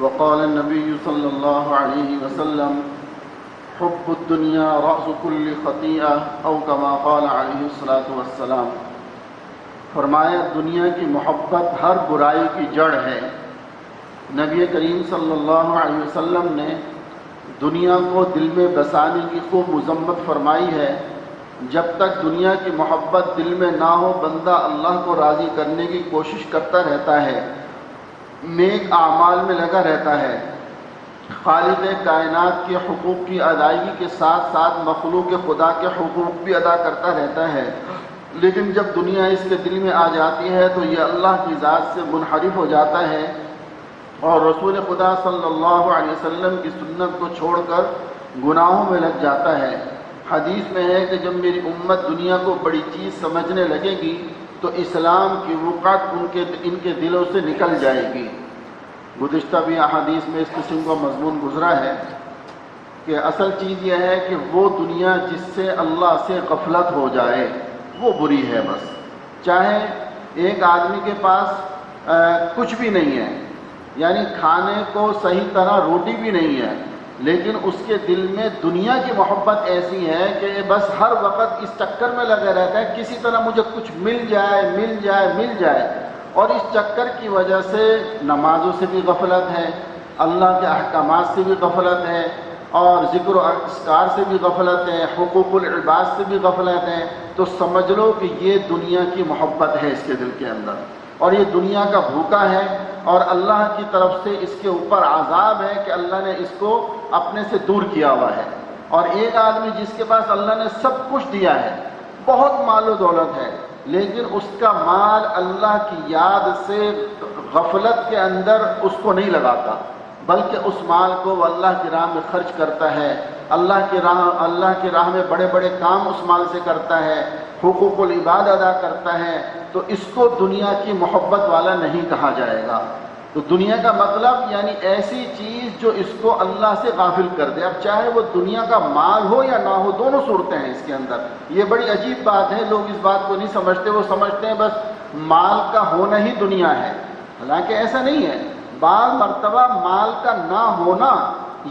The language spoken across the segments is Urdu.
وقال النبي صلى الله عليه وسلم حب الدنيا رأس كل خطيئة أو كما قال عليه الصلاة والسلام۔ فرمایا دنیا کی محبت ہر برائی کی جڑ ہے۔ نبی کریم صلی اللہ علیہ وسلم نے دنیا کو دل میں بسانے کی خوب مذمت فرمائی ہے۔ جب تک دنیا کی محبت دل میں نہ ہو بندہ اللہ کو راضی کرنے کی کوشش کرتا رہتا ہے، نیک اعمال میں لگا رہتا ہے، خالق کائنات کے حقوق کی ادائیگی کے ساتھ ساتھ مخلوق خدا کے حقوق بھی ادا کرتا رہتا ہے، لیکن جب دنیا اس کے دل میں آ جاتی ہے تو یہ اللہ کی ذات سے منحرف ہو جاتا ہے اور رسول خدا صلی اللہ علیہ وسلم کی سنت کو چھوڑ کر گناہوں میں لگ جاتا ہے۔ حدیث میں ہے کہ جب میری امت دنیا کو بڑی چیز سمجھنے لگے گی تو اسلام کی وقعت ان کے دلوں سے نکل جائے گی۔ گزشتہ بھی احادیث میں اس قسم کا مضمون گزرا ہے کہ اصل چیز یہ ہے کہ وہ دنیا جس سے اللہ سے غفلت ہو جائے وہ بری ہے۔ بس چاہے ایک آدمی کے پاس کچھ بھی نہیں ہے، یعنی کھانے کو صحیح طرح روٹی بھی نہیں ہے، لیکن اس کے دل میں دنیا کی محبت ایسی ہے کہ بس ہر وقت اس چکر میں لگا رہتا ہے کسی طرح مجھے کچھ مل جائے، اور اس چکر کی وجہ سے نمازوں سے بھی غفلت ہے، اللہ کے احکامات سے بھی غفلت ہے، اور ذکر و اذکار سے بھی غفلت ہے، حقوق العباد سے بھی غفلت ہے۔ تو سمجھ لو کہ یہ دنیا کی محبت ہے اس کے دل کے اندر، اور یہ دنیا کا بھوکا ہے، اور اللہ کی طرف سے اس کے اوپر عذاب ہے کہ اللہ نے اس کو اپنے سے دور کیا ہوا ہے۔ اور ایک آدمی جس کے پاس اللہ نے سب کچھ دیا ہے، بہت مال و دولت ہے، لیکن اس کا مال اللہ کی یاد سے غفلت کے اندر اس کو نہیں لگاتا، بلکہ اس مال کو وہ اللہ کی راہ میں خرچ کرتا ہے، اللہ کی راہ میں بڑے بڑے کام اس مال سے کرتا ہے، حقوق العباد ادا کرتا ہے، تو اس کو دنیا کی محبت والا نہیں کہا جائے گا۔ تو دنیا کا مطلب یعنی ایسی چیز جو اس کو اللہ سے غافل کر دے، اب چاہے وہ دنیا کا مال ہو یا نہ ہو، دونوں صورتیں ہیں اس کے اندر۔ یہ بڑی عجیب بات ہے، لوگ اس بات کو نہیں سمجھتے، وہ سمجھتے ہیں بس مال کا ہونا ہی دنیا ہے، حالانکہ ایسا نہیں ہے۔ بعض مرتبہ مال کا نہ ہونا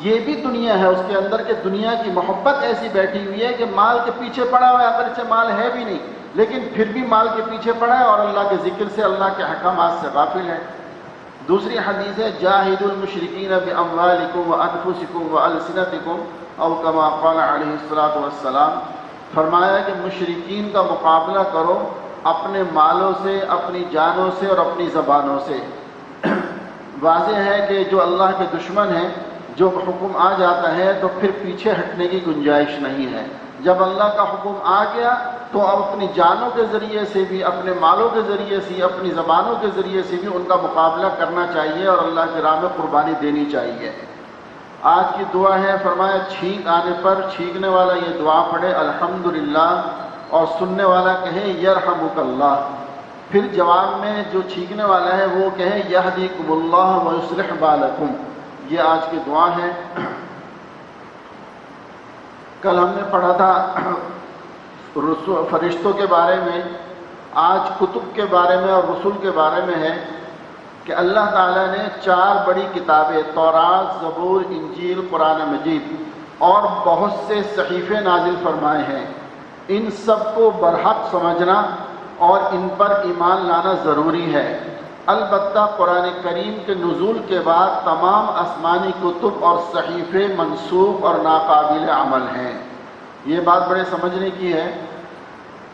یہ بھی دنیا ہے اس کے اندر، کہ دنیا کی محبت ایسی بیٹھی ہوئی ہے کہ مال کے پیچھے پڑا ہوا ہے، اگرچہ مال ہے بھی نہیں لیکن پھر بھی مال کے پیچھے پڑا ہے اور اللہ کے ذکر سے، اللہ کے احکامات سے غافل ہے۔ دوسری حدیث ہے جاہدوا المشرکین باموالکم وانفسکم والسنتکم او کما قال علیہ الصلوۃ والسلام۔ فرمایا کہ مشرکین کا مقابلہ کرو اپنے مالوں سے، اپنی جانوں سے اور اپنی زبانوں سے۔ واضح ہے کہ جو اللہ کے دشمن ہیں، جو حکم آ جاتا ہے تو پھر پیچھے ہٹنے کی گنجائش نہیں ہے۔ جب اللہ کا حکم آ گیا تو اب اپنی جانوں کے ذریعے سے بھی، اپنے مالوں کے ذریعے سے، اپنی زبانوں کے ذریعے سے بھی ان کا مقابلہ کرنا چاہیے اور اللہ کی راہ میں قربانی دینی چاہیے۔ آج کی دعا ہے، فرمایا چھینک آنے پر چھینکنے والا یہ دعا پڑھے الحمدللہ، اور سننے والا کہے یرحمک اللہ۔ پھر جواب میں جو چھینکنے والا ہے وہ کہے یہدیکم اللہ ویصلح بالکم۔ یہ آج کی دعا ہے۔ کل ہم نے پڑھا تھا فرشتوں کے بارے میں، آج کتب کے بارے میں اور رسول کے بارے میں ہے کہ اللہ تعالیٰ نے 4 بڑی کتابیں، تورات، زبور، انجیل، قرآن مجید اور بہت سے صحیفے نازل فرمائے ہیں۔ ان سب کو برحق سمجھنا اور ان پر ایمان لانا ضروری ہے۔ البتہ قرآن کریم کے نزول کے بعد تمام آسمانی کتب اور صحیفے منسوخ اور ناقابل عمل ہیں۔ یہ بات بڑے سمجھنے کی ہے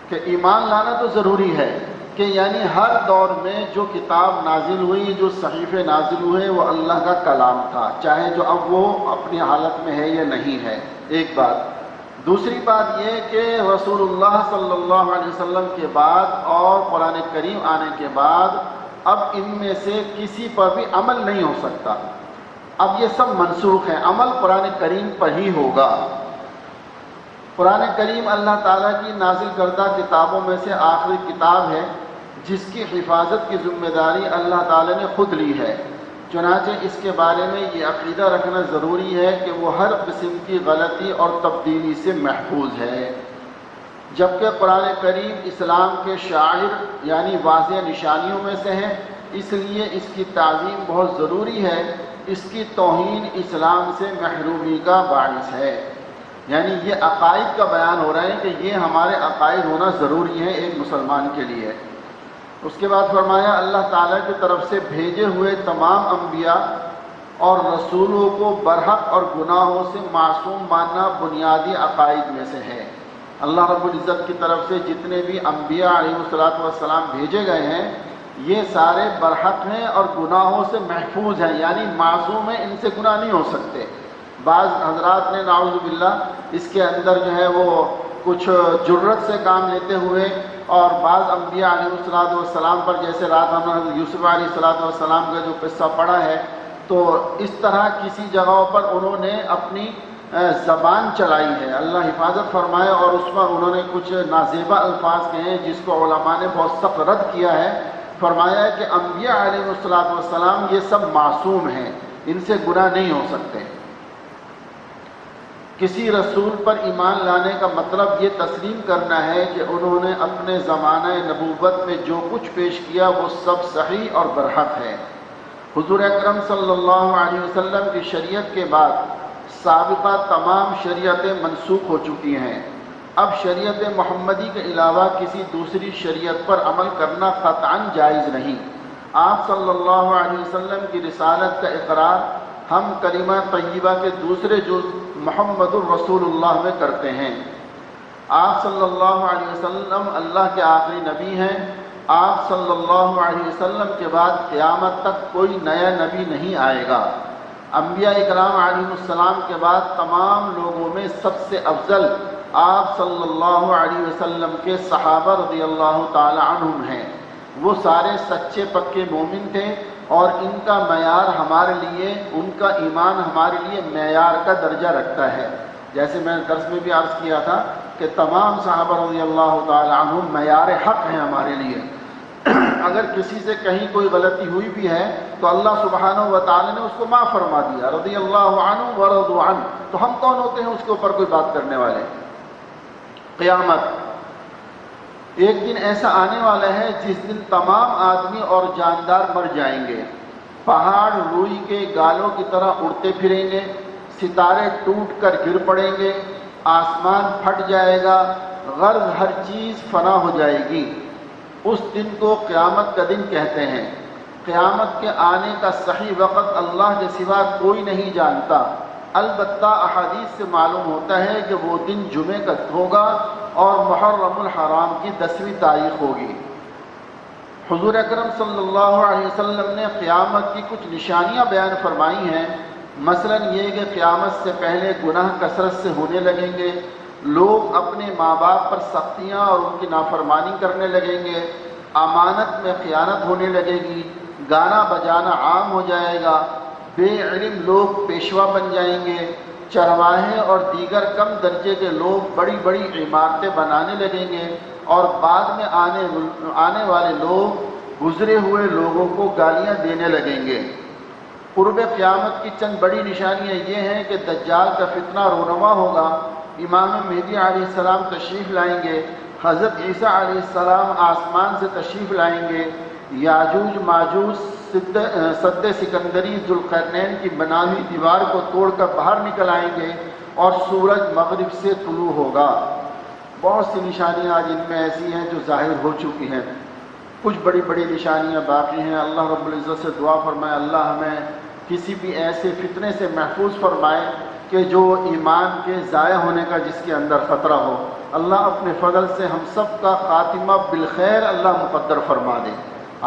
کہ ایمان لانا تو ضروری ہے کہ یعنی ہر دور میں جو کتاب نازل ہوئی، جو صحیفے نازل ہوئے، وہ اللہ کا کلام تھا، چاہے جو اب وہ اپنی حالت میں ہے یا نہیں ہے، ایک بات۔ دوسری بات یہ کہ رسول اللہ صلی اللہ علیہ وسلم کے بعد اور قرآن کریم آنے کے بعد اب ان میں سے کسی پر بھی عمل نہیں ہو سکتا، اب یہ سب منسوخ ہیں، عمل قرآن کریم پر ہی ہوگا۔ قرآن کریم اللہ تعالیٰ کی نازل کردہ کتابوں میں سے آخری کتاب ہے جس کی حفاظت کی ذمہ داری اللہ تعالیٰ نے خود لی ہے، چنانچہ اس کے بارے میں یہ عقیدہ رکھنا ضروری ہے کہ وہ ہر قسم کی غلطی اور تبدیلی سے محفوظ ہے۔ جبکہ قرآن کریم اسلام کے شاعر یعنی واضح نشانیوں میں سے ہے، اس لیے اس کی تعظیم بہت ضروری ہے، اس کی توہین اسلام سے محرومی کا باعث ہے۔ یعنی یہ عقائد کا بیان ہو رہا ہے کہ یہ ہمارے عقائد ہونا ضروری ہے ایک مسلمان کے لیے۔ اس کے بعد فرمایا اللہ تعالیٰ کی طرف سے بھیجے ہوئے تمام انبیاء اور رسولوں کو برحق اور گناہوں سے معصوم ماننا بنیادی عقائد میں سے ہے۔ اللہ رب العزت کی طرف سے جتنے بھی انبیاء علیہ الصلوۃ والسلام بھیجے گئے ہیں یہ سارے برحق ہیں اور گناہوں سے محفوظ ہیں، یعنی معصوم ہیں، ان سے گناہ نہیں ہو سکتے۔ بعض حضرات نے نعوذ باللہ اس کے اندر جو ہے وہ کچھ جرت سے کام لیتے ہوئے اور بعض انبیاء علیہ الصلوۃ والسلام پر، جیسے رات ہم نے یوسف علیہ الصلوۃ والسلام کا جو قصہ پڑھا ہے، تو اس طرح کسی جگہوں پر انہوں نے اپنی زبان چلائی ہے، اللہ حفاظت فرمائے، اور اس پر انہوں نے کچھ نازیبا الفاظ کہے ہیں جس کو علماء نے بہت سخت رد کیا ہے۔ فرمایا ہے کہ انبیاء علیہ الصلوۃ والسلام یہ سب معصوم ہیں، ان سے گناہ نہیں ہو سکتے۔ کسی رسول پر ایمان لانے کا مطلب یہ تسلیم کرنا ہے کہ انہوں نے اپنے زمانہ نبوت میں جو کچھ پیش کیا وہ سب صحیح اور برحق ہے۔ حضور اکرم صلی اللہ علیہ وسلم کی شریعت کے بعد سابقہ تمام شریعتیں منسوخ ہو چکی ہیں۔ اب شریعت محمدی کے علاوہ کسی دوسری شریعت پر عمل کرنا قطعاً جائز نہیں۔ آپ صلی اللہ علیہ وسلم کی رسالت کا اقرار ہم کلمہ طیبہ کے دوسرے جز محمد الرسول اللہ میں کرتے ہیں۔ آپ صلی اللہ علیہ وسلم اللہ کے آخری نبی ہیں۔ آپ صلی اللہ علیہ وسلم کے بعد قیامت تک کوئی نیا نبی نہیں آئے گا۔ انبیاء اکرام علیہ السلام کے بعد تمام لوگوں میں سب سے افضل آپ صلی اللہ علیہ وسلم کے صحابہ رضی اللہ تعالی عنہم ہیں۔ وہ سارے سچے پکے مومن تھے اور ان کا معیار ہمارے لیے، ان کا ایمان ہمارے لیے معیار کا درجہ رکھتا ہے۔ جیسے میں نے درس میں بھی عرض کیا تھا کہ تمام صحابہ رضی اللہ تعالی عنہم معیار حق ہیں ہمارے لیے۔ اگر کسی سے کہیں کوئی غلطی ہوئی بھی ہے تو اللہ سبحانہ و تعالی نے اس کو معاف فرما دیا، رضی اللہ عنہ ورضوا عنہ۔ تو ہم کون ہوتے ہیں اس کے اوپر کوئی بات کرنے والے؟ قیامت، ایک دن ایسا آنے والا ہے جس دن تمام آدمی اور جاندار مر جائیں گے، پہاڑ روئی کے گالوں کی طرح اڑتے پھریں گے، ستارے ٹوٹ کر گر پڑیں گے، آسمان پھٹ جائے گا، غرض ہر چیز فنا ہو جائے گی۔ اس دن کو قیامت کا دن کہتے ہیں۔ قیامت کے آنے کا صحیح وقت اللہ کے سوا کوئی نہیں جانتا، البتہ احادیث سے معلوم ہوتا ہے کہ وہ دن جمعے کا ہوگا اور محرم الحرام کی 10ویں تاریخ ہوگی۔ حضور اکرم صلی اللہ علیہ وسلم نے قیامت کی کچھ نشانیاں بیان فرمائی ہیں، مثلا یہ کہ قیامت سے پہلے گناہ کثرت سے ہونے لگیں گے، لوگ اپنے ماں باپ پر سختیاں اور ان کی نافرمانی کرنے لگیں گے، امانت میں خیانت ہونے لگے گی، گانا بجانا عام ہو جائے گا، بے علم لوگ پیشوا بن جائیں گے، چرواہے اور دیگر کم درجے کے لوگ بڑی بڑی عمارتیں بنانے لگیں گے، اور بعد میں آنے والے لوگ گزرے ہوئے لوگوں کو گالیاں دینے لگیں گے۔ قرب قیامت کی چند بڑی نشانیاں یہ ہیں کہ دجال کا فتنہ رونما ہوگا، امام مہدی علیہ السلام تشریف لائیں گے، حضرت عیسیٰ علیہ السلام آسمان سے تشریف لائیں گے، یاجوج ماجوج سد سکندری ذوالقرنین کی بنائی ہوئی دیوار کو توڑ کر باہر نکل آئیں گے، اور سورج مغرب سے طلوع ہوگا۔ بہت سی نشانیاں آج ان میں ایسی ہیں جو ظاہر ہو چکی ہیں، کچھ بڑی بڑی نشانیاں باقی ہیں۔ اللہ رب العزت سے دعا فرمائے اللہ ہمیں کسی بھی ایسے فتنے سے محفوظ فرمائے کہ جو ایمان کے ضائع ہونے کا جس کے اندر خطرہ ہو۔ اللہ اپنے فضل سے ہم سب کا خاتمہ بالخیر اللہ مقدر فرما دے۔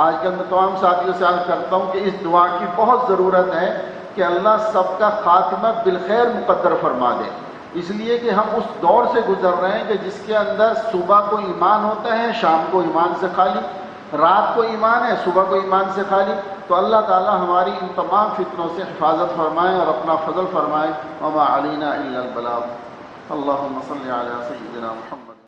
آج کل میں تمام ساتھیوں سے عرض کرتا ہوں کہ اس دعا کی بہت ضرورت ہے کہ اللہ سب کا خاتمہ بالخیر مقدر فرما دے، اس لیے کہ ہم اس دور سے گزر رہے ہیں کہ جس کے اندر صبح کو ایمان ہوتا ہے، شام کو ایمان سے خالی، رات کو ایمان ہے، صبح کو ایمان سے خالی۔ تو اللہ تعالی ہماری ان تمام فتنوں سے حفاظت فرمائے اور اپنا فضل فرمائے۔ وما علینا الا البلاغ۔ اللہم صلی علی سیدنا محمد۔